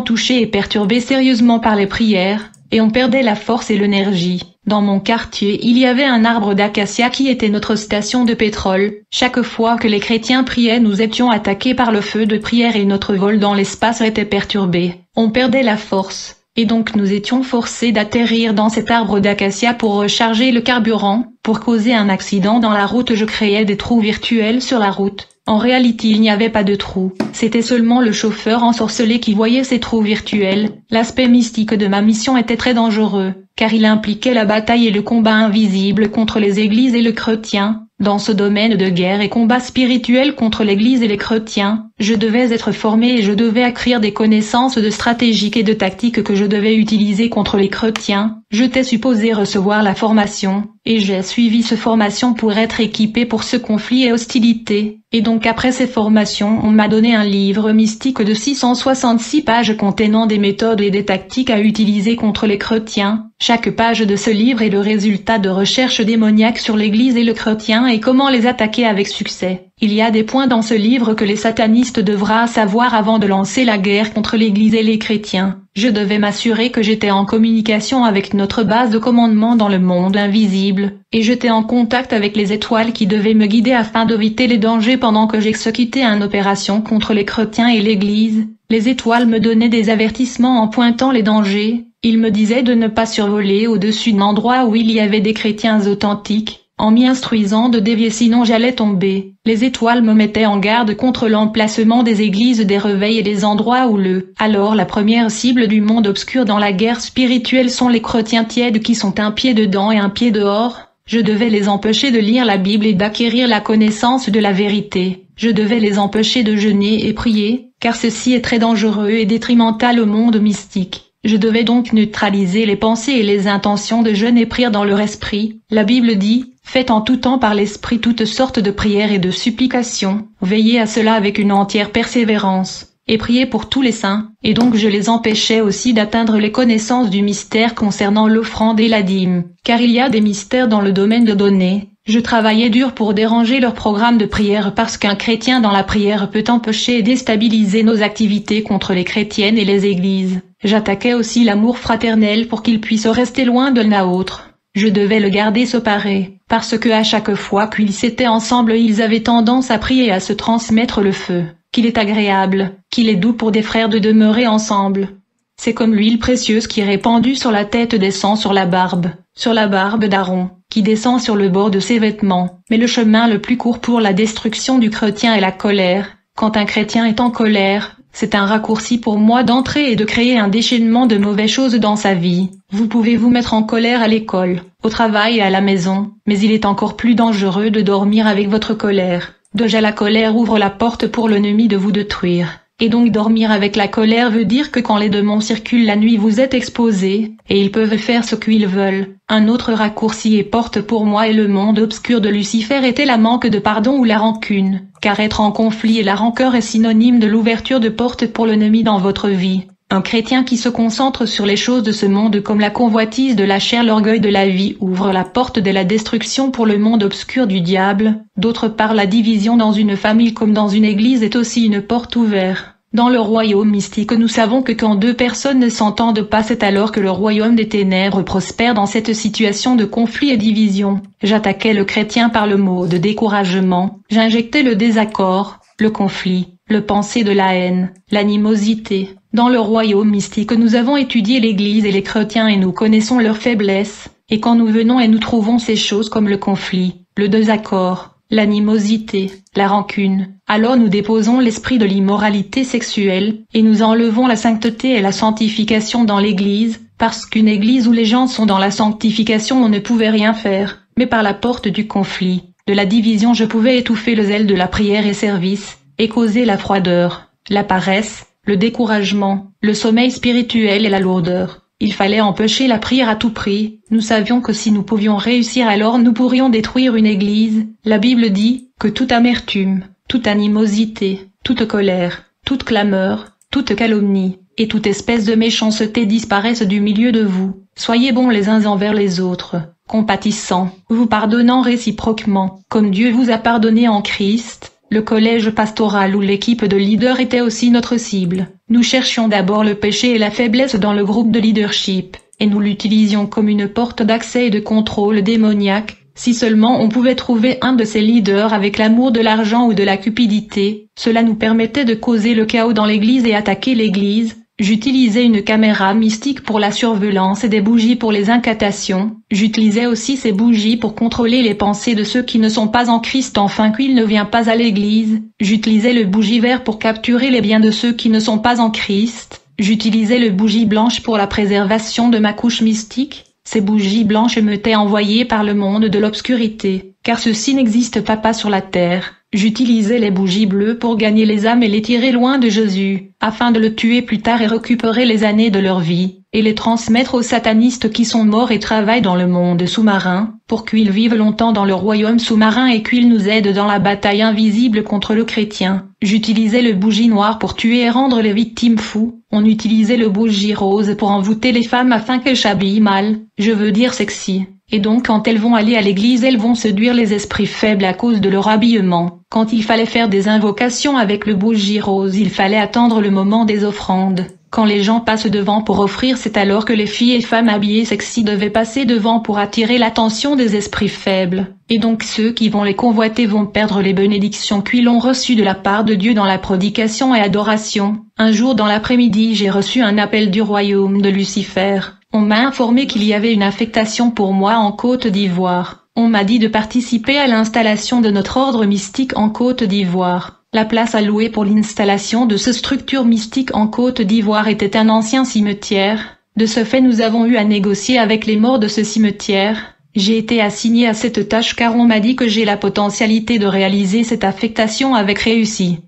Speaker 2: touchés et perturbés sérieusement par les prières, et on perdait la force et l'énergie. Dans mon quartier, il y avait un arbre d'acacia qui était notre station de pétrole. Chaque fois que les chrétiens priaient, nous étions attaqués par le feu de prière et notre vol dans l'espace était perturbé. On perdait la force. Et donc nous étions forcés d'atterrir dans cet arbre d'acacia pour recharger le carburant. Pour causer un accident dans la route, je créais des trous virtuels sur la route. En réalité, il n'y avait pas de trous. C'était seulement le chauffeur ensorcelé qui voyait ces trous virtuels. L'aspect mystique de ma mission était très dangereux, car il impliquait la bataille et le combat invisible contre les églises et le chrétien. Dans ce domaine de guerre et combat spirituel contre l'Église et les chrétiens, je devais être formé et je devais acquérir des connaissances de stratégiques et de tactiques que je devais utiliser contre les chrétiens. J'étais supposé recevoir la formation, et j'ai suivi cette formation pour être équipé pour ce conflit et hostilité. Et donc après ces formations, on m'a donné un livre mystique de 666 pages contenant des méthodes et des tactiques à utiliser contre les chrétiens. Chaque page de ce livre est le résultat de recherches démoniaques sur l'Église et le chrétien et comment les attaquer avec succès. Il y a des points dans ce livre que les satanistes devront savoir avant de lancer la guerre contre l'Église et les chrétiens. Je devais m'assurer que j'étais en communication avec notre base de commandement dans le monde invisible, et j'étais en contact avec les étoiles qui devaient me guider afin d'éviter les dangers pendant que j'exécutais une opération contre les chrétiens et l'Église. Les étoiles me donnaient des avertissements en pointant les dangers. Ils me disaient de ne pas survoler au-dessus d'un endroit où il y avait des chrétiens authentiques, en m'y instruisant de dévier sinon j'allais tomber. Les étoiles me mettaient en garde contre l'emplacement des églises, des réveils et des endroits où Alors la première cible du monde obscur dans la guerre spirituelle sont les chrétiens tièdes qui sont un pied dedans et un pied dehors. Je devais les empêcher de lire la Bible et d'acquérir la connaissance de la vérité. Je devais les empêcher de jeûner et prier, car ceci est très dangereux et détrimental au monde mystique. Je devais donc neutraliser les pensées et les intentions de jeûne et prière dans leur esprit. La Bible dit, « Faites en tout temps par l'esprit toutes sortes de prières et de supplications. Veillez à cela avec une entière persévérance. Et priez pour tous les saints. » Et donc je les empêchais aussi d'atteindre les connaissances du mystère concernant l'offrande et la dîme. Car il y a des mystères dans le domaine de données. Je travaillais dur pour déranger leur programme de prière parce qu'un chrétien dans la prière peut empêcher et déstabiliser nos activités contre les chrétiennes et les églises. J'attaquais aussi l'amour fraternel pour qu'ils puissent rester loin de l'un à l'autre. Je devais le garder séparé, parce que à chaque fois qu'ils étaient ensemble ils avaient tendance à prier et à se transmettre le feu. Qu'il est agréable, qu'il est doux pour des frères de demeurer ensemble. C'est comme l'huile précieuse qui est répandue sur la tête descend sur la barbe d'Aaron, qui descend sur le bord de ses vêtements. Mais le chemin le plus court pour la destruction du chrétien est la colère. Quand un chrétien est en colère, c'est un raccourci pour moi d'entrer et de créer un déchaînement de mauvaises choses dans sa vie. Vous pouvez vous mettre en colère à l'école, au travail et à la maison, mais il est encore plus dangereux de dormir avec votre colère. Déjà la colère ouvre la porte pour l'ennemi de vous détruire. Et donc dormir avec la colère veut dire que quand les démons circulent la nuit vous êtes exposés, et ils peuvent faire ce qu'ils veulent. Un autre raccourci et porte pour moi et le monde obscur de Lucifer était la manque de pardon ou la rancune, car être en conflit et la rancœur est synonyme de l'ouverture de porte pour l'ennemi dans votre vie. Un chrétien qui se concentre sur les choses de ce monde comme la convoitise de la chair, l'orgueil de la vie ouvre la porte de la destruction pour le monde obscur du diable. D'autre part, la division dans une famille comme dans une église est aussi une porte ouverte. Dans le royaume mystique, nous savons que quand deux personnes ne s'entendent pas, c'est alors que le royaume des ténèbres prospère. Dans cette situation de conflit et division, j'attaquais le chrétien par le mot de découragement, j'injectais le désaccord, le conflit, le pensée de la haine, l'animosité. Dans le royaume mystique, nous avons étudié l'Église et les chrétiens et nous connaissons leurs faiblesses, et quand nous venons et nous trouvons ces choses comme le conflit, le désaccord, l'animosité, la rancune, alors nous déposons l'esprit de l'immoralité sexuelle, et nous enlevons la sainteté et la sanctification dans l'Église, parce qu'une Église où les gens sont dans la sanctification on ne pouvait rien faire, mais par la porte du conflit, de la division je pouvais étouffer le zèle de la prière et service, et causer la froideur, la paresse, le découragement, le sommeil spirituel et la lourdeur. Il fallait empêcher la prière à tout prix. Nous savions que si nous pouvions réussir alors nous pourrions détruire une église. La Bible dit que toute amertume, toute animosité, toute colère, toute clameur, toute calomnie, et toute espèce de méchanceté disparaissent du milieu de vous. Soyez bons les uns envers les autres, compatissants, vous pardonnant réciproquement, comme Dieu vous a pardonné en Christ. Le collège pastoral où l'équipe de leaders était aussi notre cible. Nous cherchions d'abord le péché et la faiblesse dans le groupe de leadership, et nous l'utilisions comme une porte d'accès et de contrôle démoniaque. Si seulement on pouvait trouver un de ces leaders avec l'amour de l'argent ou de la cupidité, cela nous permettait de causer le chaos dans l'église et attaquer l'église. J'utilisais une caméra mystique pour la surveillance et des bougies pour les incantations. J'utilisais aussi ces bougies pour contrôler les pensées de ceux qui ne sont pas en Christ afin qu'ils ne viennent pas à l'église. J'utilisais le bougie vert pour capturer les biens de ceux qui ne sont pas en Christ. J'utilisais le bougie blanche pour la préservation de ma couche mystique. Ces bougies blanches m'étaient envoyées par le monde de l'obscurité, car ceci n'existe pas sur la terre. J'utilisais les bougies bleues pour gagner les âmes et les tirer loin de Jésus, afin de le tuer plus tard et récupérer les années de leur vie, et les transmettre aux satanistes qui sont morts et travaillent dans le monde sous-marin, pour qu'ils vivent longtemps dans le royaume sous-marin et qu'ils nous aident dans la bataille invisible contre le chrétien. J'utilisais le bougie noir pour tuer et rendre les victimes fous. On utilisait le bougie rose pour envoûter les femmes afin qu'elles s'habillent mal, je veux dire sexy. Et donc quand elles vont aller à l'église elles vont séduire les esprits faibles à cause de leur habillement. Quand il fallait faire des invocations avec le bougie rose il fallait attendre le moment des offrandes. Quand les gens passent devant pour offrir c'est alors que les filles et femmes habillées sexy devaient passer devant pour attirer l'attention des esprits faibles. Et donc ceux qui vont les convoiter vont perdre les bénédictions qu'ils ont reçues de la part de Dieu dans la prédication et adoration. Un jour dans l'après-midi j'ai reçu un appel du royaume de Lucifer. On m'a informé qu'il y avait une affectation pour moi en Côte d'Ivoire. On m'a dit de participer à l'installation de notre ordre mystique en Côte d'Ivoire. La place allouée pour l'installation de cette structure mystique en Côte d'Ivoire était un ancien cimetière. De ce fait nous avons eu à négocier avec les morts de ce cimetière. J'ai été assigné à cette tâche car on m'a dit que j'ai la potentialité de réaliser cette affectation avec réussite.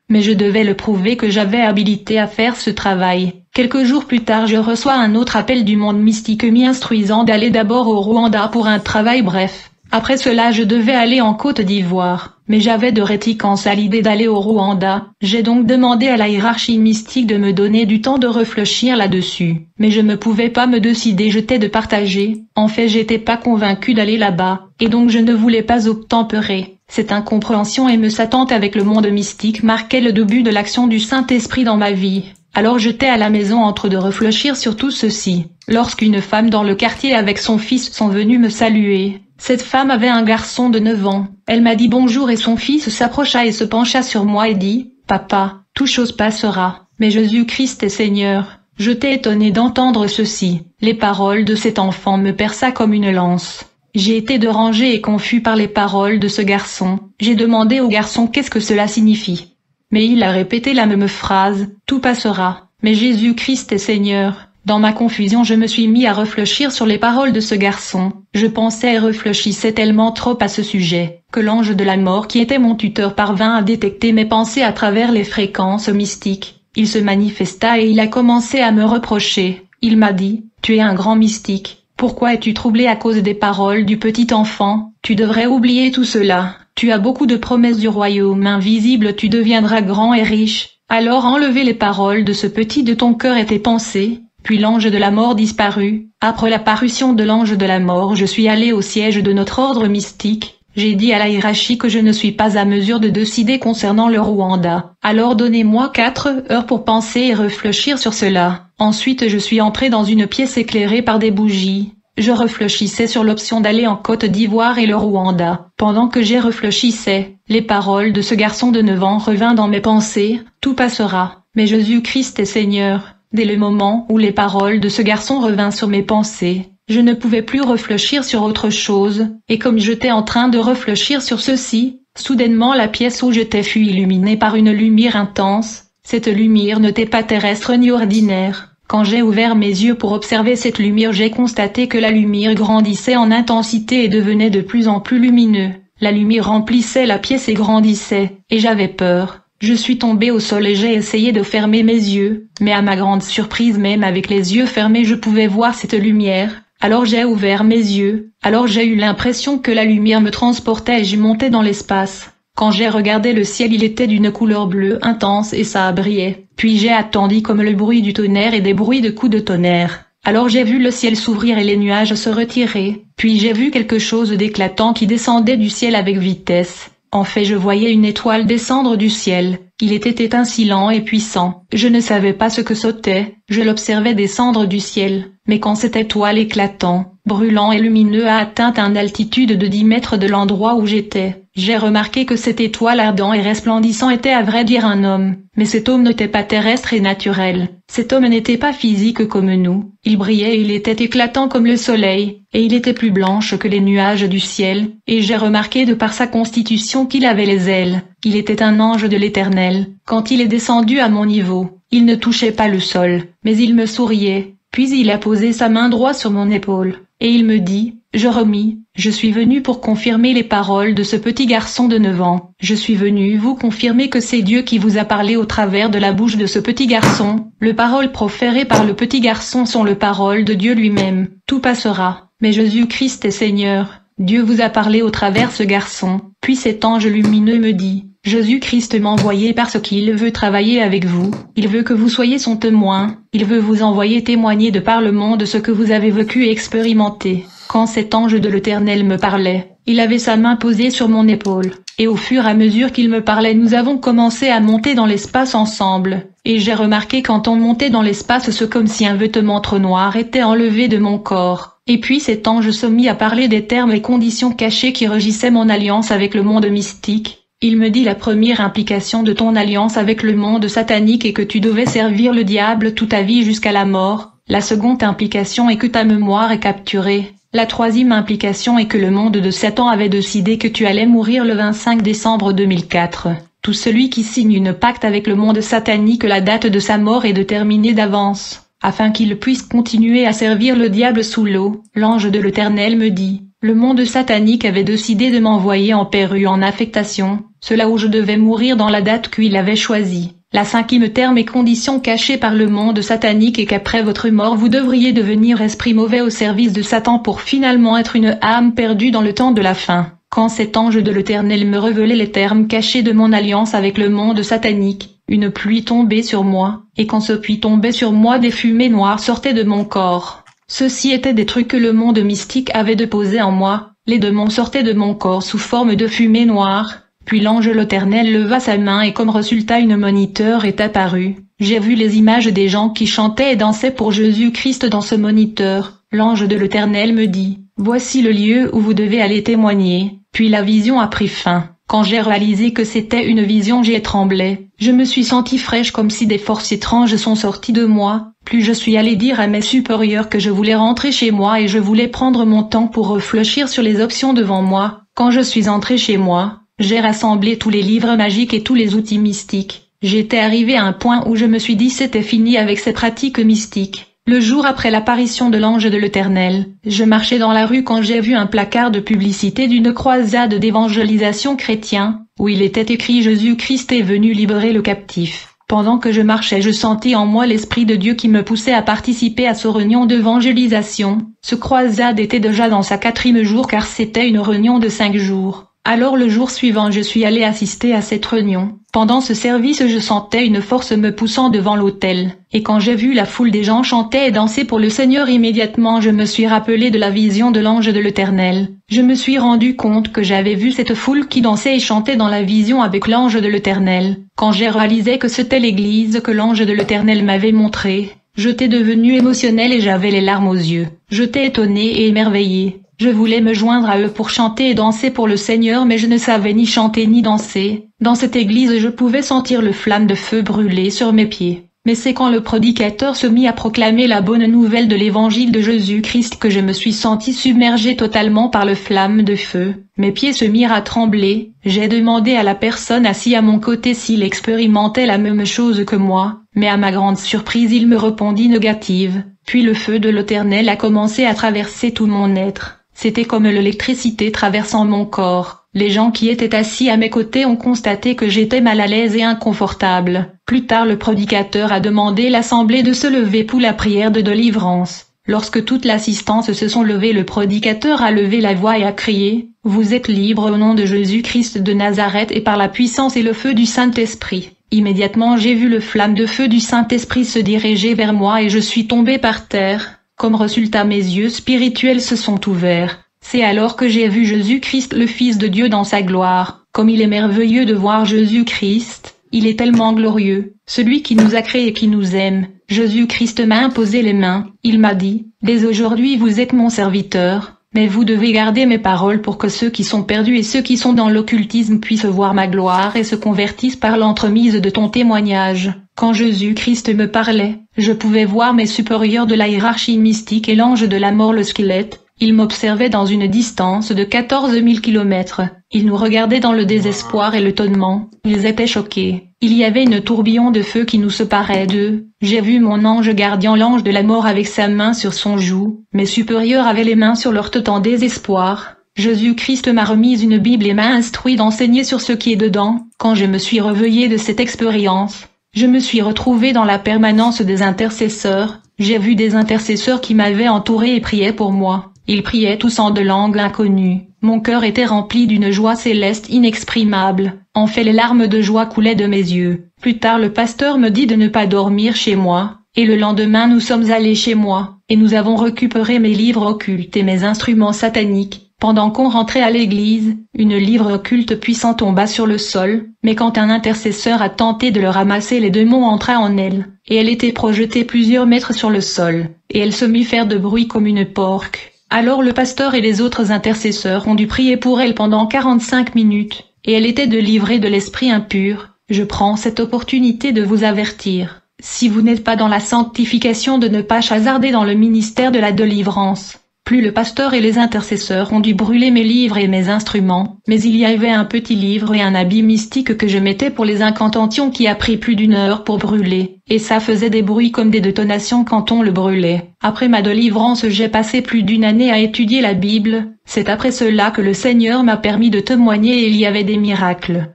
Speaker 2: Mais je devais le prouver que j'avais habilité à faire ce travail. Quelques jours plus tard je reçois un autre appel du monde mystique m'y instruisant d'aller d'abord au Rwanda pour un travail bref. Après cela je devais aller en Côte d'Ivoire, mais j'avais de réticence à l'idée d'aller au Rwanda. J'ai donc demandé à la hiérarchie mystique de me donner du temps de réfléchir là-dessus. Mais je ne pouvais pas me décider, j'étais de partager. En fait j'étais pas convaincu d'aller là-bas, et donc je ne voulais pas obtempérer. Cette incompréhension et me s'attente avec le monde mystique marquait le début de l'action du Saint-Esprit dans ma vie. Alors j'étais à la maison en train de réfléchir sur tout ceci, lorsqu'une femme dans le quartier avec son fils sont venues me saluer. Cette femme avait un garçon de 9 ans. Elle m'a dit bonjour et son fils s'approcha et se pencha sur moi et dit « Papa, toute chose passera, mais Jésus-Christ est Seigneur ». J'étais étonné d'entendre ceci. Les paroles de cet enfant me perça comme une lance. J'ai été dérangé et confus par les paroles de ce garçon. J'ai demandé au garçon qu'est-ce que cela signifie. Mais il a répété la même phrase, « Tout passera, mais Jésus-Christ est Seigneur ». Dans ma confusion je me suis mis à réfléchir sur les paroles de ce garçon. Je pensais et réfléchissais tellement trop à ce sujet, que l'ange de la mort qui était mon tuteur parvint à détecter mes pensées à travers les fréquences mystiques. Il se manifesta et il a commencé à me reprocher. Il m'a dit, « Tu es un grand mystique. Pourquoi es-tu troublé à cause des paroles du petit enfant? Tu devrais oublier tout cela. Tu as beaucoup de promesses du royaume invisible, tu deviendras grand et riche. Alors enlevez les paroles de ce petit de ton cœur et tes pensées. » Puis l'ange de la mort disparut. Après l'apparition de l'ange de la mort, je suis allé au siège de notre ordre mystique. J'ai dit à la hiérarchie que je ne suis pas à mesure de décider concernant le Rwanda. Alors donnez-moi 4 heures pour penser et réfléchir sur cela. Ensuite je suis entré dans une pièce éclairée par des bougies. Je réfléchissais sur l'option d'aller en Côte d'Ivoire et le Rwanda. Pendant que j'y réfléchissais, les paroles de ce garçon de 9 ans revinrent dans mes pensées. Tout passera, mais Jésus-Christ est Seigneur. Dès le moment où les paroles de ce garçon revinrent sur mes pensées, je ne pouvais plus réfléchir sur autre chose, et comme j'étais en train de réfléchir sur ceci, soudainement la pièce où j'étais fut illuminée par une lumière intense. Cette lumière n'était pas terrestre ni ordinaire. Quand j'ai ouvert mes yeux pour observer cette lumière, j'ai constaté que la lumière grandissait en intensité et devenait de plus en plus lumineux. La lumière remplissait la pièce et grandissait, et j'avais peur. Je suis tombé au sol et j'ai essayé de fermer mes yeux, mais à ma grande surprise, même avec les yeux fermés, je pouvais voir cette lumière. Alors j'ai ouvert mes yeux, alors j'ai eu l'impression que la lumière me transportait et j'y montais dans l'espace. Quand j'ai regardé le ciel, il était d'une couleur bleue intense et ça brillait. Puis j'ai attendu comme le bruit du tonnerre et des bruits de coups de tonnerre. Alors j'ai vu le ciel s'ouvrir et les nuages se retirer. Puis j'ai vu quelque chose d'éclatant qui descendait du ciel avec vitesse. En fait, je voyais une étoile descendre du ciel. Il était étincelant et puissant. Je ne savais pas ce que c'était. Je l'observais descendre du ciel. Mais quand cette étoile éclatant, brûlant et lumineux a atteint une altitude de 10 mètres de l'endroit où j'étais, j'ai remarqué que cette étoile ardent et resplendissant était à vrai dire un homme. Mais cet homme n'était pas terrestre et naturel. Cet homme n'était pas physique comme nous. Il brillait et il était éclatant comme le soleil, et il était plus blanche que les nuages du ciel, et j'ai remarqué de par sa constitution qu'il avait les ailes. Il était un ange de l'Éternel. Quand il est descendu à mon niveau, il ne touchait pas le sol, mais il me souriait. Puis il a posé sa main droite sur mon épaule, et il me dit, « Jérémie, je suis venu pour confirmer les paroles de ce petit garçon de 9 ans. Je suis venu vous confirmer que c'est Dieu qui vous a parlé au travers de la bouche de ce petit garçon. Les paroles proférées par le petit garçon sont les paroles de Dieu lui-même. Tout passera, mais Jésus-Christ est Seigneur. Dieu vous a parlé au travers ce garçon. » Puis cet ange lumineux me dit, « Jésus-Christ m'a envoyé parce qu'il veut travailler avec vous. Il veut que vous soyez son témoin. Il veut vous envoyer témoigner de par le monde ce que vous avez vécu et expérimenté. » Quand cet ange de l'Éternel me parlait, il avait sa main posée sur mon épaule. Et au fur et à mesure qu'il me parlait, nous avons commencé à monter dans l'espace ensemble. Et j'ai remarqué quand on montait dans l'espace, c'est comme si un vêtement trop noir était enlevé de mon corps. Et puis cet ange se mit à parler des termes et conditions cachées qui régissaient mon alliance avec le monde mystique. Il me dit la première implication de ton alliance avec le monde satanique est que tu devais servir le diable toute ta vie jusqu'à la mort. La seconde implication est que ta mémoire est capturée. La troisième implication est que le monde de Satan avait décidé que tu allais mourir le 25 décembre 2004. Tout celui qui signe une pacte avec le monde satanique, la date de sa mort est déterminée d'avance, afin qu'il puisse continuer à servir le diable sous l'eau. L'ange de l'Éternel me dit, le monde satanique avait décidé de m'envoyer en Pérou en affectation, cela où je devais mourir dans la date qu'il avait choisie. La cinquième terme et condition cachée par le monde satanique est qu'après votre mort vous devriez devenir esprit mauvais au service de Satan pour finalement être une âme perdue dans le temps de la fin. Quand cet ange de l'Éternel me révélait les termes cachés de mon alliance avec le monde satanique, une pluie tombait sur moi, et quand ce pluie tombait sur moi des fumées noires sortaient de mon corps. Ceci étaient des trucs que le monde mystique avait déposés en moi, les démons sortaient de mon corps sous forme de fumée noire. Puis l'ange de l'Éternel leva sa main et comme résultat une moniteur est apparue. J'ai vu les images des gens qui chantaient et dansaient pour Jésus-Christ dans ce moniteur. L'ange de l'Éternel me dit, « Voici le lieu où vous devez aller témoigner. » Puis la vision a pris fin. Quand j'ai réalisé que c'était une vision, j'ai tremblé. Je me suis sentie fraîche comme si des forces étranges sont sorties de moi. Puis je suis allé dire à mes supérieurs que je voulais rentrer chez moi et je voulais prendre mon temps pour réfléchir sur les options devant moi. Quand je suis entré chez moi, j'ai rassemblé tous les livres magiques et tous les outils mystiques. J'étais arrivé à un point où je me suis dit c'était fini avec ces pratiques mystiques. Le jour après l'apparition de l'ange de l'Éternel, je marchais dans la rue quand j'ai vu un placard de publicité d'une croisade d'évangélisation chrétien, où il était écrit « Jésus-Christ est venu libérer le captif ». Pendant que je marchais, je sentis en moi l'Esprit de Dieu qui me poussait à participer à ce réunion d'évangélisation. Ce croisade était déjà dans sa 4e jour car c'était une réunion de 5 jours. Alors le jour suivant je suis allé assister à cette réunion. Pendant ce service, je sentais une force me poussant devant l'autel, et quand j'ai vu la foule des gens chanter et danser pour le Seigneur, immédiatement je me suis rappelé de la vision de l'ange de l'Éternel. Je me suis rendu compte que j'avais vu cette foule qui dansait et chantait dans la vision avec l'ange de l'Éternel. Quand j'ai réalisé que c'était l'église que l'ange de l'Éternel m'avait montrée, j'étais devenu émotionnel et j'avais les larmes aux yeux. J'étais étonné et émerveillé. Je voulais me joindre à eux pour chanter et danser pour le Seigneur, mais je ne savais ni chanter ni danser. Dans cette église, je pouvais sentir le flamme de feu brûler sur mes pieds. Mais c'est quand le prédicateur se mit à proclamer la bonne nouvelle de l'évangile de Jésus-Christ que je me suis senti submergé totalement par le flamme de feu. Mes pieds se mirent à trembler. J'ai demandé à la personne assise à mon côté s'il expérimentait la même chose que moi, mais à ma grande surprise il me répondit négative. Puis le feu de l'Éternel a commencé à traverser tout mon être. C'était comme l'électricité traversant mon corps. Les gens qui étaient assis à mes côtés ont constaté que j'étais mal à l'aise et inconfortable. Plus tard, le prédicateur a demandé l'assemblée de se lever pour la prière de délivrance. Lorsque toute l'assistance se sont levées, le prédicateur a levé la voix et a crié « Vous êtes libres au nom de Jésus-Christ de Nazareth et par la puissance et le feu du Saint-Esprit ». Immédiatement, j'ai vu le flamme de feu du Saint-Esprit se diriger vers moi et je suis tombé par terre. Comme résultat, mes yeux spirituels se sont ouverts. C'est alors que j'ai vu Jésus-Christ, le Fils de Dieu, dans sa gloire. Comme il est merveilleux de voir Jésus-Christ, il est tellement glorieux, celui qui nous a créés et qui nous aime. Jésus-Christ m'a imposé les mains, il m'a dit, « Dès aujourd'hui vous êtes mon serviteur, mais vous devez garder mes paroles pour que ceux qui sont perdus et ceux qui sont dans l'occultisme puissent voir ma gloire et se convertissent par l'entremise de ton témoignage. » Quand Jésus-Christ me parlait, je pouvais voir mes supérieurs de la hiérarchie mystique et l'ange de la mort, le squelette. Ils m'observaient dans une distance de 14 000 kilomètres. Ils nous regardaient dans le désespoir et l'étonnement. Ils étaient choqués. Il y avait une tourbillon de feu qui nous séparait d'eux. J'ai vu mon ange gardien, l'ange de la mort, avec sa main sur son joug. Mes supérieurs avaient les mains sur leur tête en désespoir. Jésus-Christ m'a remis une Bible et m'a instruit d'enseigner sur ce qui est dedans. Quand je me suis réveillé de cette expérience, je me suis retrouvé dans la permanence des intercesseurs. J'ai vu des intercesseurs qui m'avaient entouré et priaient pour moi. Ils priaient tous en de langues inconnues. Mon cœur était rempli d'une joie céleste inexprimable. En fait, les larmes de joie coulaient de mes yeux. Plus tard, le pasteur me dit de ne pas dormir chez moi. Et le lendemain, nous sommes allés chez moi. Et nous avons récupéré mes livres occultes et mes instruments sataniques. Pendant qu'on rentrait à l'église, une livre occulte puissante tomba sur le sol, mais quand un intercesseur a tenté de le ramasser, les démons entra en elle, et elle était projetée plusieurs mètres sur le sol, et elle se mit faire de bruit comme une porque. Alors le pasteur et les autres intercesseurs ont dû prier pour elle pendant 45 minutes, et elle était délivrée de l'esprit impur. Je prends cette opportunité de vous avertir, si vous n'êtes pas dans la sanctification, de ne pas hasarder dans le ministère de la délivrance. Plus le pasteur et les intercesseurs ont dû brûler mes livres et mes instruments, mais il y avait un petit livre et un habit mystique que je mettais pour les incantations qui a pris plus d'1 heure pour brûler, et ça faisait des bruits comme des détonations quand on le brûlait. Après ma délivrance, j'ai passé plus d'1 année à étudier la Bible. C'est après cela que le Seigneur m'a permis de témoigner et il y avait des miracles.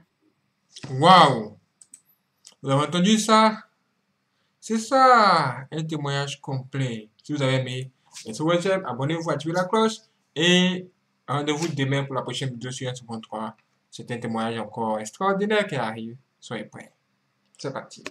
Speaker 1: Waouh! Vous avez entendu ça? C'est ça, un témoignage complet. Si vous avez aimé, laissez votre j'aime, abonnez-vous, activez la cloche et rendez-vous demain pour la prochaine vidéo sur 1.3. C'est un témoignage encore extraordinaire qui arrive. Soyez prêts. C'est parti.